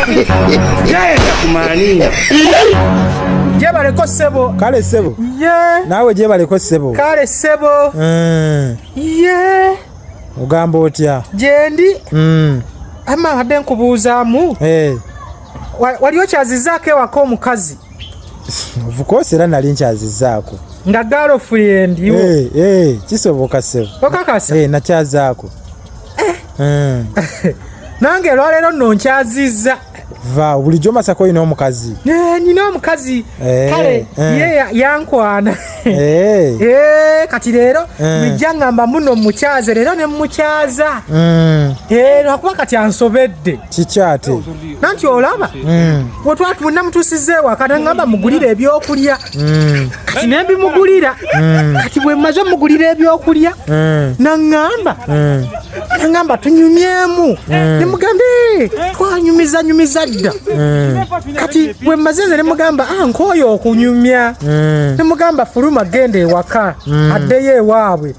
Jenda kumania. Jebaleko ssebo. Kale ssebo. Ye. Naawe jebaleko ssebo. Kale ssebo. Ye. Ogamba otya? Jendi. Ama hadde nkubuuzaamu. Wali okyazizaako ewaka omukazi? Of course era nali nkyazizaako. Nga girlfriend yo? Kisoboka ssebo. Okakasa? Nakyazaako. Nange olwaleero nno nkyazizza. Va bulijjo Masaka olina omukazi? Nina omukazi. Kale ye yankwana. Kati leero bijja ngamba muno mukyaze leero ne mukyaza. Lwakuba kati ansobedde. Kiki ate? Nanti olaba bwe twatunda mutuusize ewaka nangamba mugulire ebyokulya. Kati ne mbimugulira. Kati bwe mmaze omugulira ebyokulya nangamba tunyumyemu. Ne mugamba twanyumiza dda. Kati bwe mmaze nze ne mugamba nkooyo okunyumya. Ne mugamba fuluma agenda ewaka addeyo ewaabwe.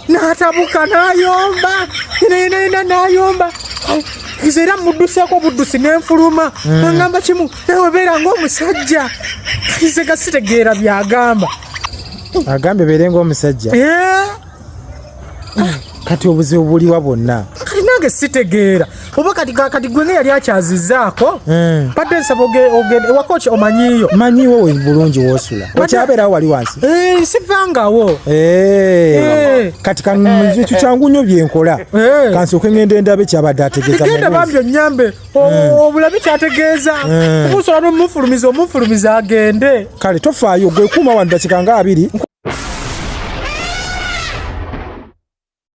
N'atabuka n'ayomba. N'ayomba. Era mudduseeko buddusi n'enfuluma. Nangamba kimu ewe beera ng'omusajja. Nze gasitegeera byagamba. Agambe beere ng'omusajja? Kati obuzibu buliwa bwonna? Kati nange sitegeera. Oba kati gwe nga yali akyazizaako. Badde nsaba ogende ewaka ki omanyiiyo? Manyiiwo we bulungi woosula. Okyabeerawo wali wansi? Sivangawo. Kati ekyo kyangu nnyo byenkola. Kansooke ngende ndabe kyabadde ategeeza. Genda bambi onnyambe obulabe kyategeeza. Omusobola n'omufulumiza agende. Kale tofaayo gwe kuuma wano dakiika nga 2.